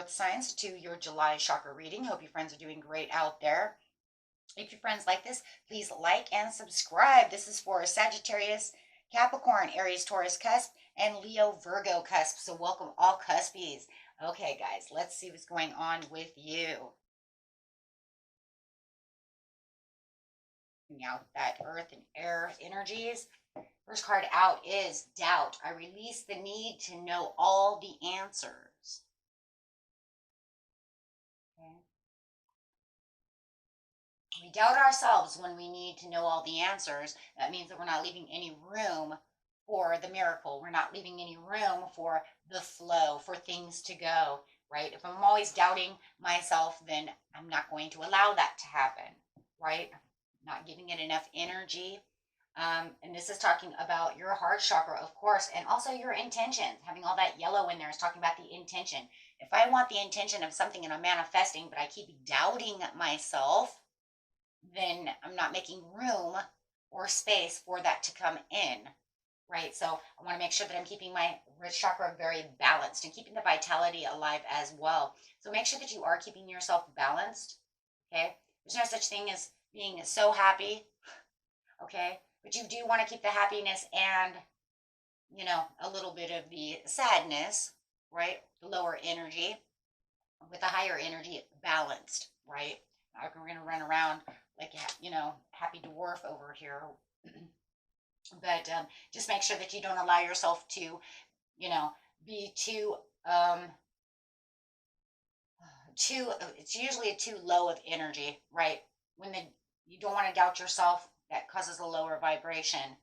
earth signs to your July chakra reading. Hope you friends are doing great out there. If your friends like this, please like and subscribe. This is for Sagittarius, Capricorn, Aries, Taurus, Cusp, and Leo, Virgo, Cusp. So welcome all Cuspies. Okay, guys, let's see what's going on with you. Out that earth and air energies. First card out is doubt. I release the need to know all the answers. Okay. We doubt ourselves when we need to know all the answers. That means that we're not leaving any room for the miracle. We're not leaving any room for the flow, for things to go, right? If I'm always doubting myself, then I'm not going to allow that to happen, right? Not giving it enough energy. And this is talking about your heart chakra, of course, and also your intentions. Having all that yellow in there is talking about the intention. If I want the intention of something and I'm manifesting, but I keep doubting myself, then I'm not making room or space for that to come in, right? So I want to make sure that I'm keeping my root chakra very balanced and keeping the vitality alive as well. So make sure that you are keeping yourself balanced, okay? There's no such thing as being so happy, okay? But you do want to keep the happiness and, you know, a little bit of the sadness, right? The lower energy with a higher energy balanced, right? We're going to run around like, you know, happy dwarf over here. But just make sure that you don't allow yourself to, you know, be too, it's usually too low of energy, right? When you don't want to doubt yourself, that causes a lower vibration,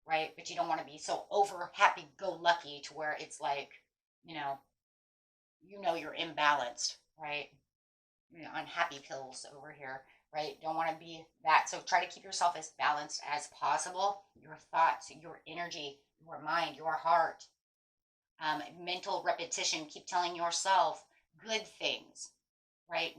right? But you don't want to be so over happy-go-lucky to where it's like, you know you're imbalanced, right? You know, on happy pills over here, right? Don't want to be that. So try to keep yourself as balanced as possible. Your thoughts, your energy, your mind, your heart. Mental repetition. Keep telling yourself good things, right?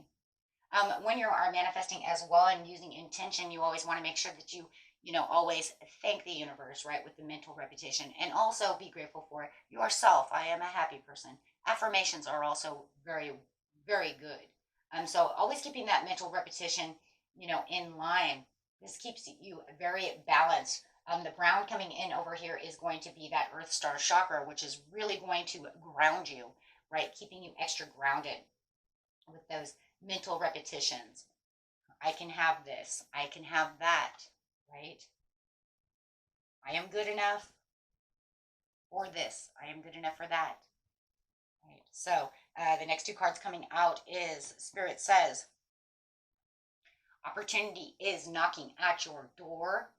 When you are manifesting as well and using intention, you always want to make sure that you always thank the universe, right? With the mental repetition, and also be grateful for yourself. I am a happy person. Affirmations are also very, very good. So always keeping that mental repetition, in line. This keeps you very balanced. The brown coming in over here is going to be that Earth Star chakra, which is really going to ground you, right? Keeping you extra grounded with those mental repetitions. I can have this. I can have that, right? I am good enough for this. I am good enough for that. Right. So the next two cards coming out is Spirit says, opportunity is knocking at your door.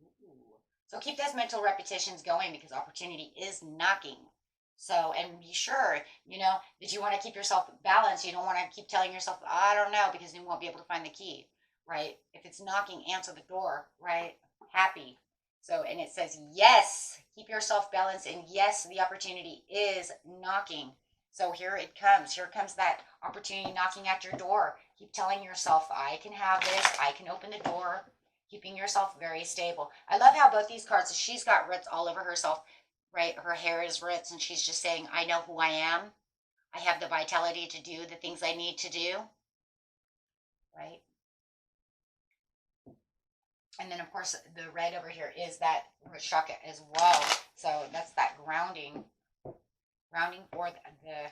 Ooh. So keep those mental repetitions going because opportunity is knocking. So, and be sure, that you want to keep yourself balanced. You don't want to keep telling yourself, I don't know, because you won't be able to find the key, right? If it's knocking, answer the door, right? Happy. So, and it says, yes, keep yourself balanced. And yes, the opportunity is knocking. So here it comes. Here comes that opportunity knocking at your door. Keep telling yourself, I can have this. I can open the door. Keeping yourself very stable. I love how both these cards, she's got roots all over herself. Right? Her hair is roots and she's just saying, I know who I am. I have the vitality to do the things I need to do. Right? And then, of course, the red over here is that root chakra as well. So that's that grounding for the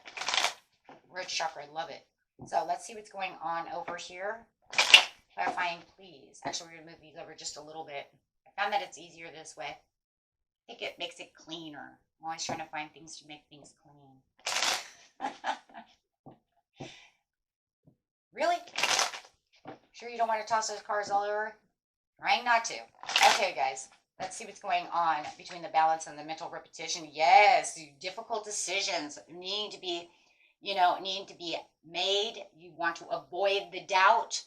root chakra. I love it. So let's see what's going on over here. Clarifying, please. Actually, we're going to move these over just a little bit. I found that it's easier this way. I think it makes it cleaner. I'm always trying to find things to make things clean. Really? Sure you don't want to toss those cards all over? Trying not to. Okay, guys. Let's see what's going on between the balance and the mental repetition. Yes, difficult decisions need to be, made. You want to avoid the doubt,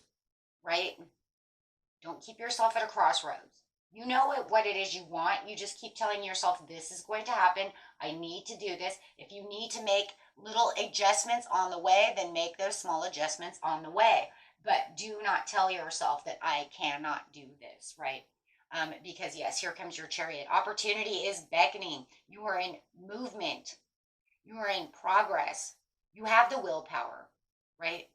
right? Don't keep yourself at a crossroads. You know what it is you want. You just keep telling yourself, this is going to happen. I need to do this. If you need to make little adjustments on the way, then make those small adjustments on the way. But do not tell yourself that I cannot do this, right? Because yes, here comes your Chariot. Opportunity is beckoning. You are in movement. You are in progress. You have the willpower, right?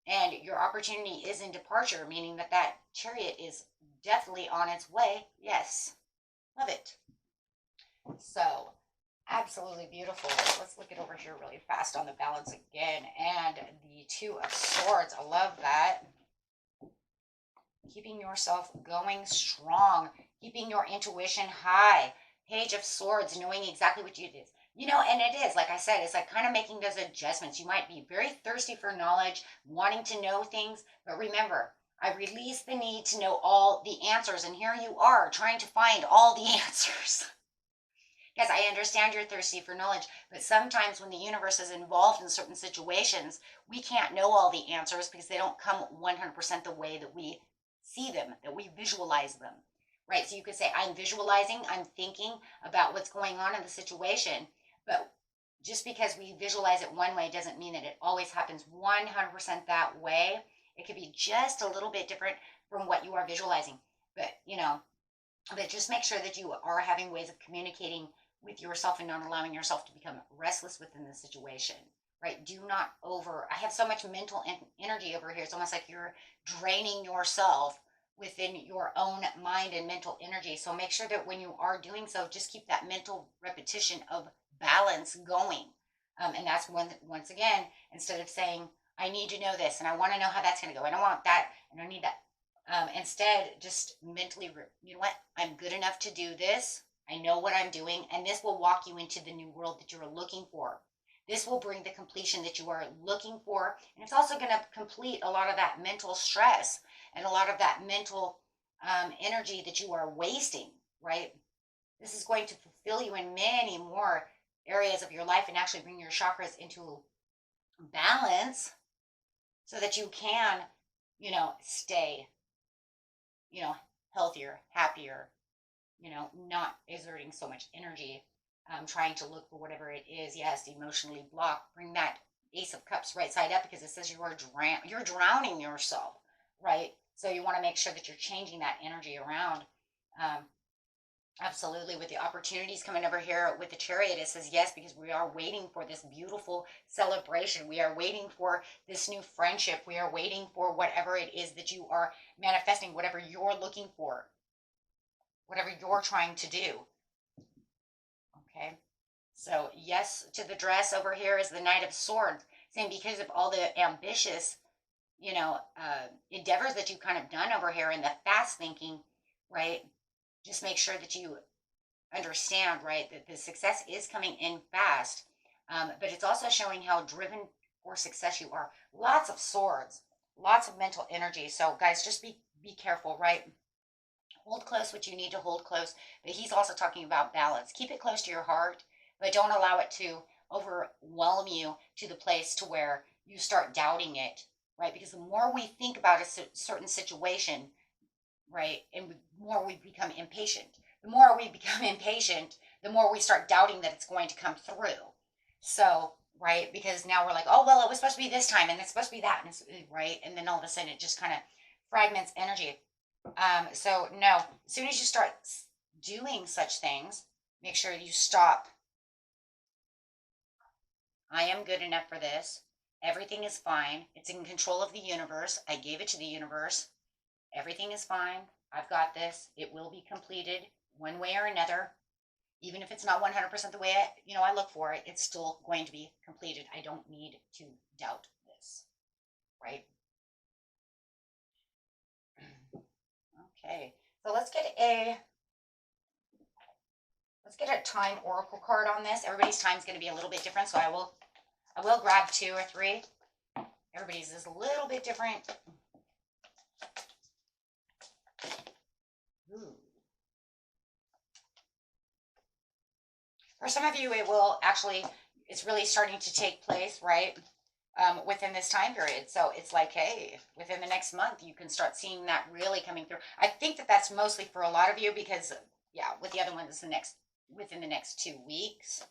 And your opportunity is in departure, meaning that that chariot is definitely on its way. Yes, love it. So, absolutely beautiful. Let's look it over here really fast on the balance again. And the Two of Swords. I love that. Keeping yourself going strong, keeping your intuition high. Page of Swords, knowing exactly what you did. You know, and it is, like I said, it's like kind of making those adjustments. You might be very thirsty for knowledge, wanting to know things, but remember, I release the need to know all the answers. And here you are trying to find all the answers. Yes, I understand you're thirsty for knowledge, but sometimes when the universe is involved in certain situations, we can't know all the answers because they don't come 100% the way that we see them, that we visualize them, right? So you could say, I'm visualizing, I'm thinking about what's going on in the situation, but just because we visualize it one way doesn't mean that it always happens 100% that way. It could be just a little bit different from what you are visualizing, but but just make sure that you are having ways of communicating with yourself and not allowing yourself to become restless within the situation, right? Do not I have so much mental energy over here. It's almost like you're draining yourself within your own mind and mental energy. So make sure that when you are doing so, just keep that mental repetition of balance going. And that's once again, instead of saying, I need to know this and I want to know how that's going to go. I don't want that and I need that. Instead, just mentally, you know what? I'm good enough to do this. I know what I'm doing, and this will walk you into the new world that you're looking for. This will bring the completion that you are looking for, and it's also going to complete a lot of that mental stress and a lot of that mental energy that you are wasting, right? This is going to fulfill you in many more areas of your life and actually bring your chakras into balance so that you can, stay healthier, happier, not exerting so much energy, trying to look for whatever it is. Yes, emotionally blocked. Bring that Ace of Cups right side up because it says you're drowning yourself, right? So you want to make sure that you're changing that energy around. Um, Absolutely. With the opportunities coming over here with the Chariot, it says yes, because we are waiting for this beautiful celebration. We are waiting for this new friendship. We are waiting for whatever it is that you are manifesting, whatever you're looking for, whatever you're trying to do. Okay. So yes, to the dress over here is the Knight of Swords, saying because of all the ambitious, endeavors that you've kind of done over here and the fast thinking, right? Just make sure that you understand, right, that the success is coming in fast, but it's also showing how driven for success you are. Lots of swords, lots of mental energy. So guys, just be careful, right? Hold close what you need to hold close, but he's also talking about balance. Keep it close to your heart, but don't allow it to overwhelm you to the place to where you start doubting it, right? Because the more we think about a certain situation, right, and the more we become impatient. The more we become impatient, the more we start doubting that it's going to come through. So, right, because now we're like, oh, well, it was supposed to be this time, and it's supposed to be that, and it's, right, and then all of a sudden it just kind of fragments energy. So no, as soon as you start doing such things, make sure you stop. I am good enough for this. Everything is fine. It's in control of the universe. I gave it to the universe. Everything is fine. I've got this. It will be completed one way or another. Even if it's not 100% the way I look for it, it's still going to be completed. I don't need to doubt this, right? Okay, so let's get a time oracle card on this. Everybody's time is going to be a little bit different, so I will grab 2 or 3. Everybody's is a little bit different. Ooh. For some of you, it's really starting to take place, right? Within this time period. So it's like, hey, within the next month, you can start seeing that really coming through. I think that that's mostly for a lot of you because, yeah, with the other ones, within the next 2 weeks.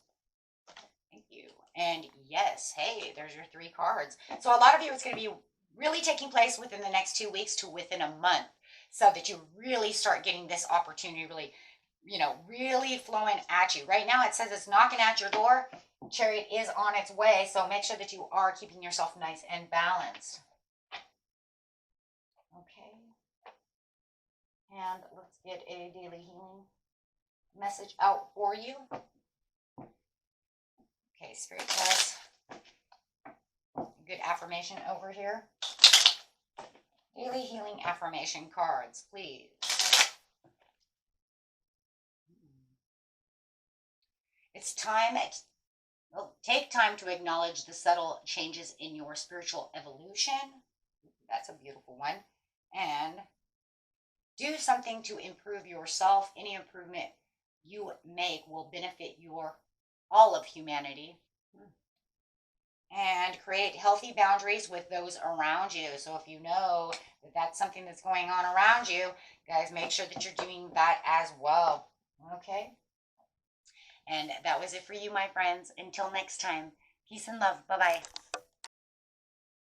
Thank you. And yes, hey, there's your 3 cards. So a lot of you, it's going to be really taking place within the next 2 weeks to within a month, so that you really start getting this opportunity really flowing at you. Right now it says it's knocking at your door, Chariot is on its way, so make sure that you are keeping yourself nice and balanced. Okay. And let's get a daily healing message out for you. Okay, Spirit guides. Good affirmation over here. Daily healing affirmation cards, please. It's time. Take time to acknowledge the subtle changes in your spiritual evolution. That's a beautiful one. And do something to improve yourself. Any improvement you make will benefit all of humanity. And create healthy boundaries with those around you. So if you know that that's something that's going on around you, guys, make sure that you're doing that as well. Okay? And that was it for you, my friends. Until next time, peace and love. Bye-bye.